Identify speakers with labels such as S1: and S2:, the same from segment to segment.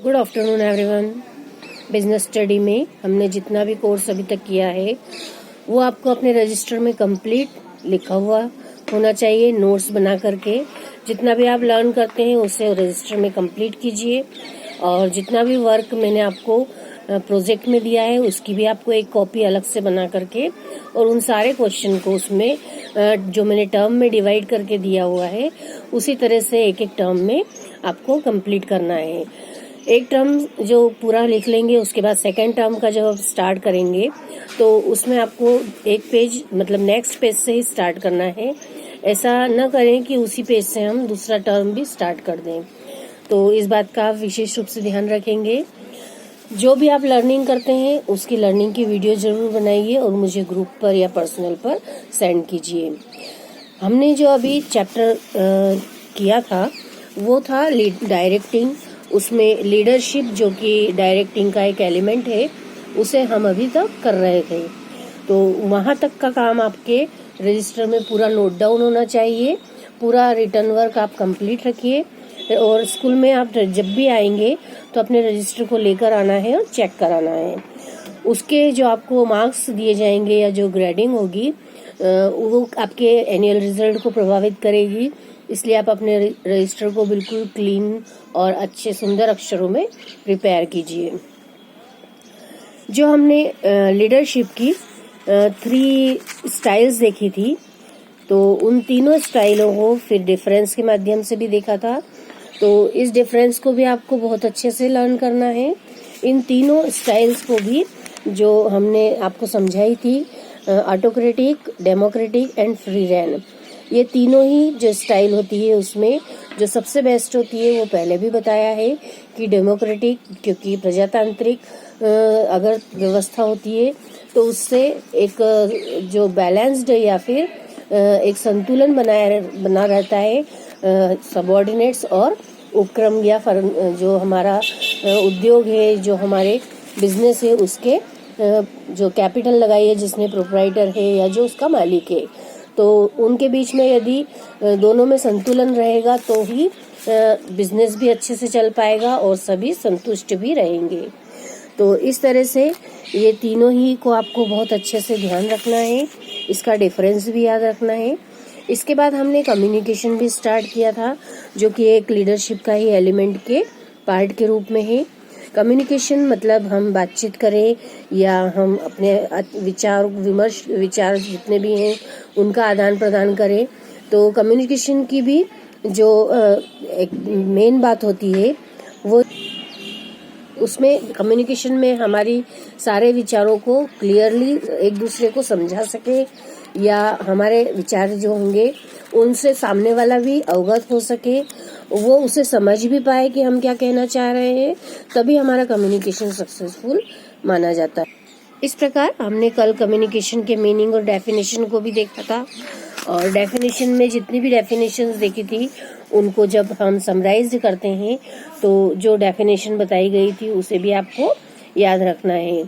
S1: Good afternoon everyone. Business study में हमने जितना भी कोर्स अभी तक किया है वो आपको अपने रजिस्टर में कंप्लीट लिखा हुआ होना चाहिए, नोट्स बना करके। जितना भी आप लर्न करते हैं उसे रजिस्टर में कंप्लीट कीजिए, और जितना भी वर्क मैंने आपको प्रोजेक्ट में दिया है उसकी भी आपको एक कॉपी अलग से बना करके, और उन सारे क्वेश्चन को उसमें जो मैंने टर्म में डिवाइड करके दिया हुआ है उसी तरह से एक एक टर्म में आपको कंप्लीट करना है। एक टर्म जो पूरा लिख लेंगे उसके बाद सेकेंड टर्म का जब आप स्टार्ट करेंगे तो उसमें आपको एक पेज मतलब नेक्स्ट पेज से ही स्टार्ट करना है। ऐसा न करें कि उसी पेज से हम दूसरा टर्म भी स्टार्ट कर दें। तो इस बात का आप विशेष रूप से ध्यान रखेंगे। जो भी आप लर्निंग करते हैं उसकी लर्निंग की वीडियो जरूर बनाइए और मुझे ग्रुप पर या पर्सनल पर सेंड कीजिए। हमने जो अभी चैप्टर किया था वो था डायरेक्टिंग। उसमें लीडरशिप जो कि डायरेक्टिंग का एक एलिमेंट है उसे हम अभी तक कर रहे थे। तो वहां तक का काम आपके रजिस्टर में पूरा नोट डाउन होना चाहिए। पूरा रिटर्न वर्क आप कंप्लीट रखिए, और स्कूल में आप जब भी आएंगे तो अपने रजिस्टर को लेकर आना है और चेक कराना है। उसके जो आपको मार्क्स दिए जाएंगे या जो ग्रेडिंग होगी वो आपके एनुअल रिजल्ट को प्रभावित करेगी। इसलिए आप अपने रजिस्टर को बिल्कुल क्लीन और अच्छे सुंदर अक्षरों में प्रिपेयर कीजिए। जो हमने लीडरशिप की 3 स्टाइल्स देखी थी, तो उन तीनों स्टाइलों को फिर डिफरेंस के माध्यम से भी देखा था। तो इस डिफरेंस को भी आपको बहुत अच्छे से लर्न करना है। इन तीनों स्टाइल्स को भी जो हमने आपको समझाई थी, autocratic, democratic and free rein, ये तीनों ही जो स्टाइल होती है उसमें जो सबसे बेस्ट होती है वो पहले भी बताया है कि डेमोक्रेटिक, क्योंकि प्रजातांत्रिक अगर व्यवस्था होती है तो उससे एक जो बैलेंस्ड या फिर एक संतुलन बना रहता है सबऑर्डिनेट्स और उपक्रम या जो हमारा उद्योग है, जो हमारे बिजनेस है, उसके जो कैपिटल लगाई है जिसमें प्रोप्राइटर है या जो उसका मालिक है, तो उनके बीच में यदि दोनों में संतुलन रहेगा तो ही बिजनेस भी अच्छे से चल पाएगा और सभी संतुष्ट भी रहेंगे। तो इस तरह से ये तीनों ही को आपको बहुत अच्छे से ध्यान रखना है, इसका डिफरेंस भी याद रखना है। इसके बाद हमने कम्युनिकेशन भी स्टार्ट किया था जो कि एक लीडरशिप का ही एलिमेंट के पार्ट के रूप में है। कम्युनिकेशन मतलब हम बातचीत करें या हम अपने विचार जितने भी हैं उनका आदान प्रदान करें। तो कम्युनिकेशन की भी जो एक मेन बात होती है वो उसमें कम्युनिकेशन में हमारी सारे विचारों को क्लियरली एक दूसरे को समझा सके, या हमारे विचार जो होंगे उनसे सामने वाला भी अवगत हो सके, वो उसे समझ भी पाए कि हम क्या कहना चाह रहे हैं, तभी हमारा कम्युनिकेशन सक्सेसफुल माना जाता है। इस प्रकार हमने कल कम्युनिकेशन के मीनिंग और डेफिनेशन को भी देखा था, और डेफिनेशन में जितनी भी डेफिनेशंस देखी थी उनको जब हम समराइज करते हैं तो जो डेफिनेशन बताई गई थी उसे भी आपको याद रखना है।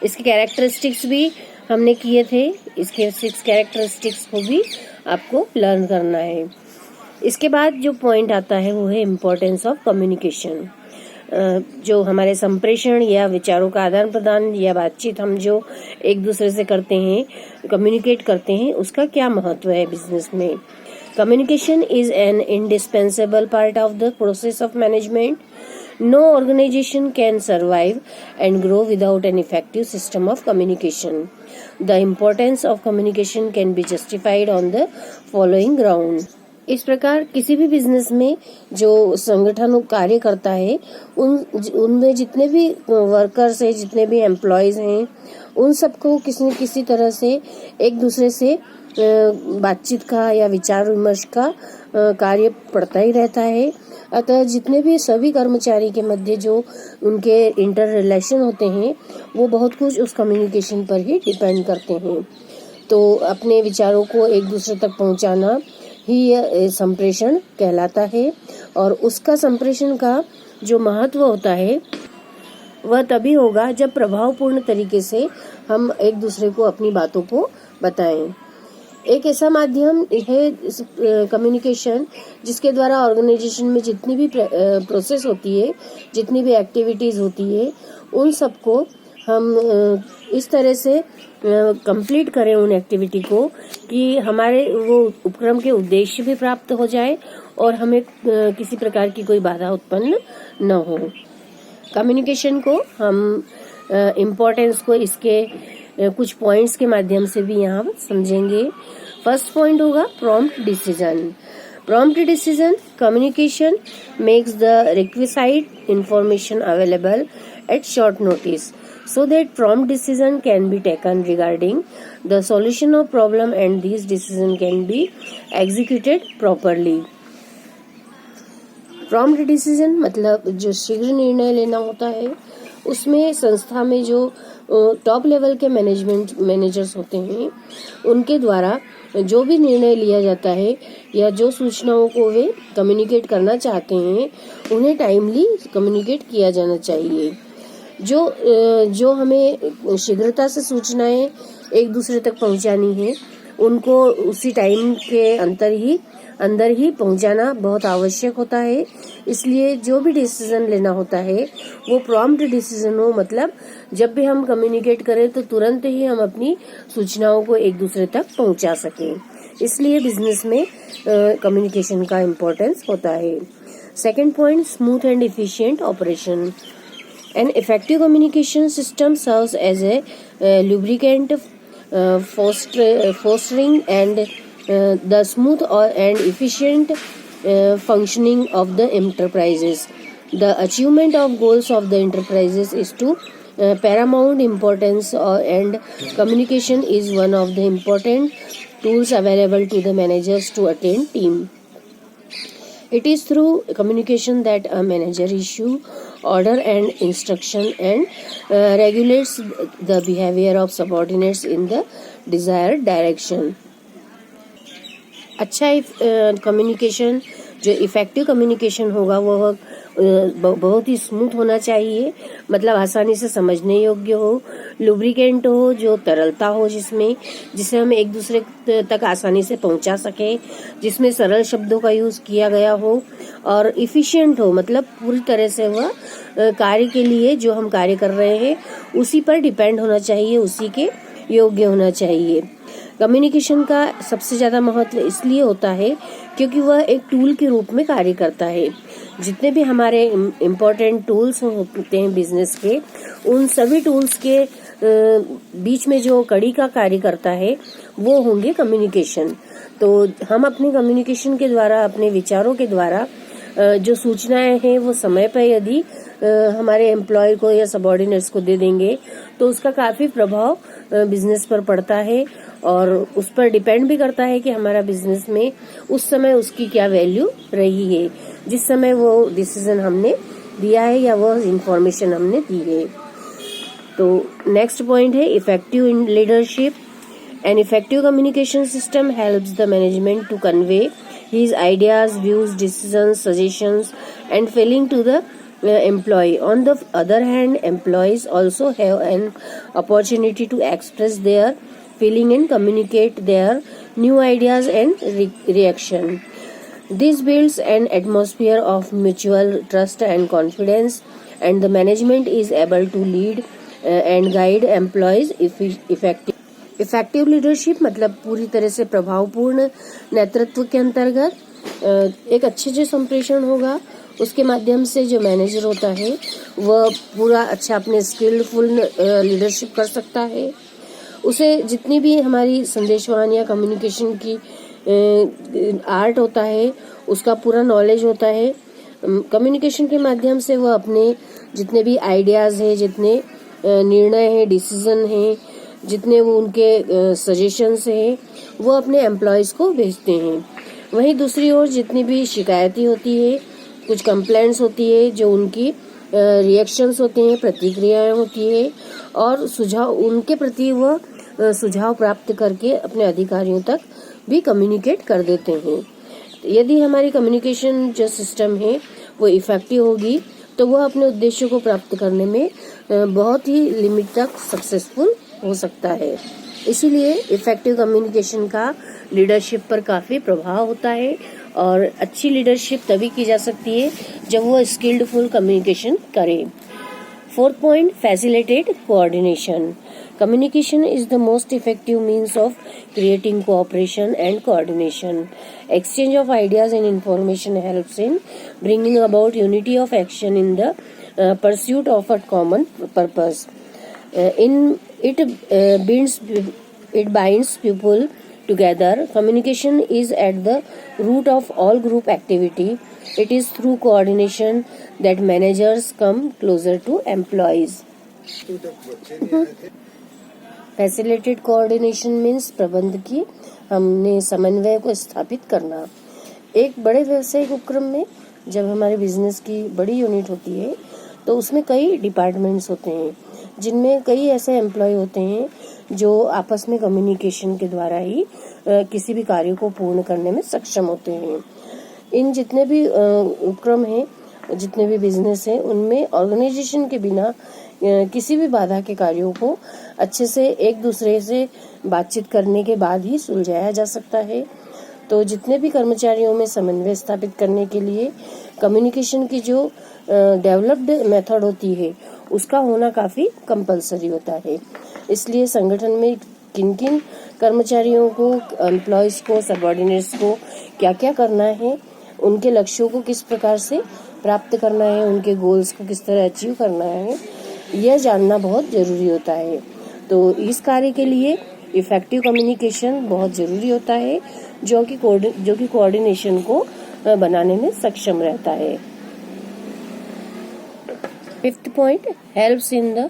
S1: इसके कैरेक्टरिस्टिक्स भी हमने किए थे, इसके 6 कैरेक्टरिस्टिक्स को भी आपको लर्न करना है। इसके बाद जो पॉइंट आता है वो है इम्पोर्टेंस ऑफ कम्युनिकेशन। जो हमारे संप्रेषण या विचारों का आदान प्रदान या बातचीत हम जो एक दूसरे से करते हैं, कम्युनिकेट करते हैं, उसका क्या महत्व है बिजनेस में। Communication is an indispensable part of the process of management. No organization can survive and grow without an effective system of communication. The importance of communication can be justified on the following ground. इस प्रकार किसी भी business में जो संगठन कार्य करता है उनमें जितने भी वर्कर्स हैं, जितने भी एम्प्लॉयज हैं, उन सबको किसी न किसी तरह से एक दूसरे से बातचीत का या विचार विमर्श का कार्य पड़ता ही रहता है। अतः जितने भी सभी कर्मचारी के मध्य जो उनके इंटर रिलेशन होते हैं वो बहुत कुछ उस कम्युनिकेशन पर ही डिपेंड करते हैं। तो अपने विचारों को एक दूसरे तक पहुंचाना ही संप्रेषण कहलाता है, और उसका संप्रेषण का जो महत्व होता है वह तभी होगा जब प्रभावपूर्ण तरीके से हम एक दूसरे को अपनी बातों को बताएं। एक ऐसा माध्यम है कम्युनिकेशन जिसके द्वारा ऑर्गेनाइजेशन में जितनी भी प्रोसेस होती है, जितनी भी एक्टिविटीज होती है, उन सबको हम इस तरह से कंप्लीट करें उन एक्टिविटी को कि हमारे वो उपक्रम के उद्देश्य भी प्राप्त हो जाए और हमें किसी प्रकार की कोई बाधा उत्पन्न न हो। कम्युनिकेशन को हम इम्पोर्टेंस को इसके कुछ पॉइंट्स के माध्यम से भी यहाँ समझेंगे। फर्स्ट पॉइंट होगा prompt decision. Prompt decision, communication makes the requisite information available at short notice so that prompt decision can be taken regarding the solution of problem and these decision can be executed properly. Prompt decision मतलब जो शीघ्र निर्णय लेना होता है, उसमें संस्था में जो टॉप लेवल के मैनेजर्स होते हैं, उनके द्वारा जो भी निर्णय लिया जाता है या जो सूचनाओं को वे कम्युनिकेट करना चाहते हैं, उन्हें टाइमली कम्युनिकेट किया जाना चाहिए। जो हमें शीघ्रता से सूचनाएं एक दूसरे तक पहुंचानी है, उनको उसी टाइम के अंदर ही पहुंचाना बहुत आवश्यक होता है। इसलिए जो भी डिसीजन लेना होता है वो प्रॉम्प्ट डिसीजन हो, मतलब जब भी हम कम्युनिकेट करें तो तुरंत ही हम अपनी सूचनाओं को एक दूसरे तक पहुंचा सकें। इसलिए बिजनेस में कम्युनिकेशन का इम्पोर्टेंस होता है। Second point, smooth and efficient operation. An effective communication system serves as a lubricant, fostering and the smooth and efficient functioning of the enterprises. The achievement of goals of the enterprises is to paramount importance, and communication is one of the important tools available to the managers to attain team. It is through communication that a manager issue order and instruction and regulates the behavior of subordinates in the desired direction. अच्छा communication, जो effective communication होगा वो बहुत ही smooth होना चाहिए, मतलब आसानी से समझने योग्य हो, लुब्रिकेंट हो, जो तरलता हो जिसे हम एक दूसरे तक आसानी से पहुंचा सके, जिसमें सरल शब्दों का यूज किया गया हो, और इफिशिएंट हो, मतलब पूरी तरह से वह कार्य के लिए जो हम कार्य कर रहे हैं उसी पर डिपेंड होना चाहिए, उसी के योग्य होना चाहिए। कम्युनिकेशन का सबसे ज्यादा महत्व इसलिए होता है क्योंकि वह एक टूल के रूप में कार्य करता है। जितने भी हमारे इम्पोर्टेंट टूल्स होते हैं बिजनेस के, उन सभी टूल्स के बीच में जो कड़ी का कार्य करता है वो होंगे कम्युनिकेशन। तो हम अपने कम्युनिकेशन के द्वारा, अपने विचारों के द्वारा जो सूचनाएं हैं वो समय पर यदि हमारे एम्प्लॉय को या सबऑर्डिनेट्स को दे देंगे तो उसका काफी प्रभाव बिजनेस पर पड़ता है और उस पर डिपेंड भी करता है कि हमारा बिजनेस में उस समय उसकी क्या वैल्यू रही है, जिस समय वो डिसीजन हमने दिया है या वो इंफॉर्मेशन हमने दी है। तो नेक्स्ट पॉइंट है effective in leadership. An effective communication system helps the management to convey his ideas, views, decisions, suggestions, and feeling to the employee. On the other hand, employees also have an opportunity to express their feeling and communicate their new ideas and reaction. This builds an atmosphere of mutual trust and confidence, and the management is able to lead and guide employees effectively. Effective leadership मतलब पूरी तरह से प्रभावपूर्ण नेतृत्व के अंतर्गत एक अच्छे जो संप्रेषण होगा, उसके माध्यम से जो मैनेजर होता है वह पूरा अच्छा अपने स्किलफुल लीडरशिप कर सकता है। उसे जितनी भी हमारी संदेशवाहन या कम्युनिकेशन की आर्ट होता है उसका पूरा नॉलेज होता है। कम्युनिकेशन के माध्यम से वह अपने जितने भी आइडियाज हैं, जितने निर्णय हैं, डिसीजन हैं, जितने वो उनके सजेशंस हैं वो अपने एम्प्लॉयज को भेजते हैं। वहीं दूसरी ओर जितनी भी शिकायतें होती है, कुछ कंप्लेंट्स होती है, जो उनकी रिएक्शंस होते हैं, प्रतिक्रियाएं होती है और सुझाव, उनके प्रति वह सुझाव प्राप्त करके अपने अधिकारियों तक भी कम्युनिकेट कर देते हैं। यदि हमारी कम्युनिकेशन जो सिस्टम है वो इफेक्टिव होगी तो वह अपने उद्देश्य को प्राप्त करने में बहुत ही लिमिट तक सक्सेसफुल हो सकता है। इसीलिए इफेक्टिव कम्युनिकेशन का लीडरशिप पर काफी प्रभाव होता है और अच्छी लीडरशिप तभी की जा सकती है जब वो स्किल्डफुल कम्युनिकेशन करे। Fourth point, facilitate coordination. Communication is the most effective means of creating cooperation and coordination. Exchange of ideas and information helps in bringing about unity of action in the pursuit of a common purpose. In it binds people together. Communication is at the root of all group activity. It is through coordination that managers come closer to employees. Facilitate coordination means प्रबंध की हमने समन्वय को स्थापित करना। एक बड़े व्यावसायिक उपक्रम में जब हमारे बिजनेस की बड़ी यूनिट होती है तो उसमें कई डिपार्टमेंट्स होते हैं जिनमें कई ऐसे एम्प्लॉय होते हैं जो आपस में कम्युनिकेशन के द्वारा ही किसी भी कार्य को पूर्ण करने में सक्षम होते हैं। इन जितने भी उपक्रम हैं, जितने भी बिजनेस हैं, उनमें ऑर्गेनाइजेशन के बिना किसी भी बाधा के कार्यों को अच्छे से एक दूसरे से बातचीत करने के बाद ही सुलझाया जा सकता है। तो जितने भी कर्मचारियों में समन्वय स्थापित करने के लिए कम्युनिकेशन की जो डेवलप्ड मेथड होती है उसका होना काफी कंपलसरी होता है। इसलिए संगठन में किन किन कर्मचारियों को, एम्प्लॉयज को, सबऑर्डिनेट्स को क्या क्या करना है, उनके लक्ष्यों को किस प्रकार से प्राप्त करना है, उनके गोल्स को किस तरह अचीव करना है, यह जानना बहुत जरूरी होता है। तो इस कार्य के लिए इफेक्टिव कम्युनिकेशन बहुत जरूरी होता है जो कि कोऑर्डिनेशन को बनाने में सक्षम रहता है। Fifth point, helps in the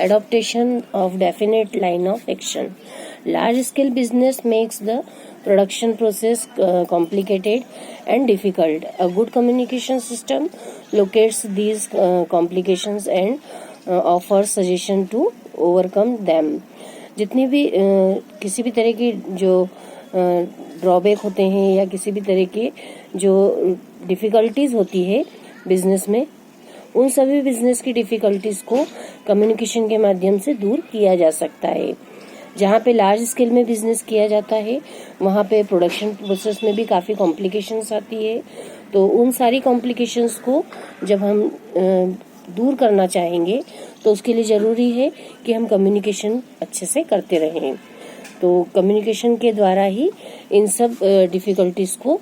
S1: adaptation of definite line of action. Large scale business makes the production process complicated and difficult. A good communication system locates these complications and offers suggestion to overcome them. जितनी भी किसी भी तरह की जो drawback होते हैं या किसी भी तरह की जो डिफिकल्टीज होती है बिजनेस में, उन सभी बिजनेस की डिफिकल्टीज को कम्युनिकेशन के माध्यम से दूर किया जा सकता है। जहाँ पे लार्ज स्केल में बिजनेस किया जाता है वहाँ पे प्रोडक्शन प्रोसेस में भी काफ़ी कॉम्प्लिकेशंस आती है। तो उन सारी कॉम्प्लिकेशंस को जब हम दूर करना चाहेंगे तो उसके लिए ज़रूरी है कि हम कम्युनिकेशन अच्छे से करते रहें। तो कम्युनिकेशन के द्वारा ही इन सब डिफ़िकल्टीज़ को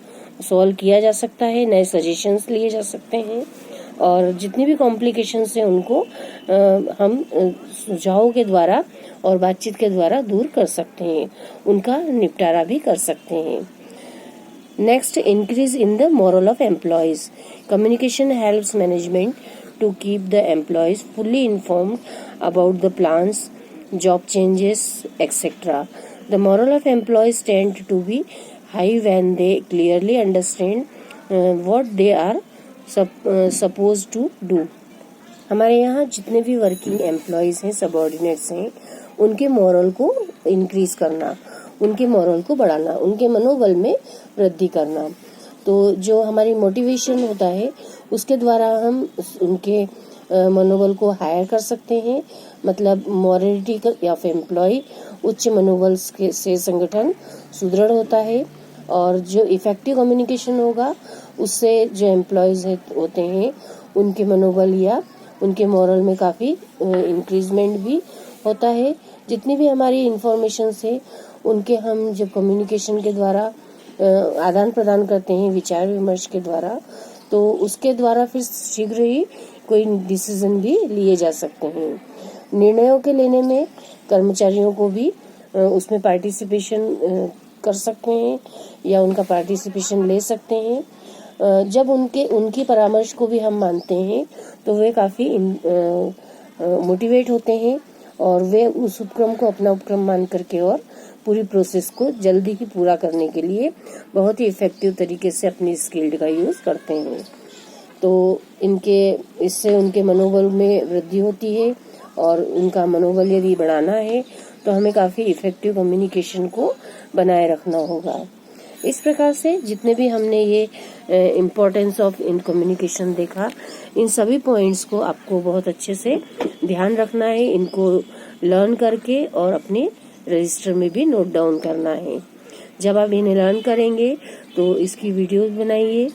S1: सॉल्व किया जा सकता है, नए सजेशंस लिए जा सकते हैं और जितनी भी कॉम्प्लिकेशंस हैं उनको हम सुझावों के द्वारा और बातचीत के द्वारा दूर कर सकते हैं, उनका निपटारा भी कर सकते हैं। Next, increase in the moral of employees. Communication helps management to keep the employees fully informed about the plans, job changes, etc. The moral of employees tend to be high when they clearly understand what they are supposed to do. हमारे यहाँ जितने भी working employees हैं, subordinates हैं, उनके moral को increase करना, उनके मोरल को बढ़ाना, उनके मनोबल में वृद्धि करना। तो जो हमारी मोटिवेशन होता है उसके द्वारा हम उनके मनोबल को हायर कर सकते हैं। मतलब मॉरलिटी ऑफ एम्प्लॉय, उच्च मनोबल से संगठन सुदृढ़ होता है और जो इफेक्टिव कम्युनिकेशन होगा उससे जो एम्प्लॉयज होते हैं उनके मनोबल या उनके मॉरल में काफ़ी इंक्रीजमेंट भी होता है। जितनी भी हमारी इंफॉर्मेशन है उनके हम जब कम्युनिकेशन के द्वारा आदान प्रदान करते हैं विचार विमर्श के द्वारा, तो उसके द्वारा फिर शीघ्र ही कोई डिसीजन भी लिए जा सकते हैं। निर्णयों के लेने में कर्मचारियों को भी उसमें पार्टिसिपेशन कर सकते हैं या उनका पार्टिसिपेशन ले सकते हैं। जब उनकी परामर्श को भी हम मानते हैं तो वे काफ़ी मोटिवेट होते हैं और वे उस उपक्रम को अपना उपक्रम मान करके और पूरी प्रोसेस को जल्दी ही पूरा करने के लिए बहुत ही इफेक्टिव तरीके से अपनी स्किल्ड का यूज़ करते हैं। तो इससे उनके मनोबल में वृद्धि होती है और उनका मनोबल यदि बढ़ाना है तो हमें काफ़ी इफेक्टिव कम्युनिकेशन को बनाए रखना होगा। इस प्रकार से जितने भी हमने ये इम्पोर्टेंस ऑफ इन कम्युनिकेशन देखा, इन सभी पॉइंट्स को आपको बहुत अच्छे से ध्यान रखना है, इनको लर्न करके और अपने रजिस्टर में भी नोट डाउन करना है। जब आप इन्हें लर्न करेंगे तो इसकी वीडियोस बनाइए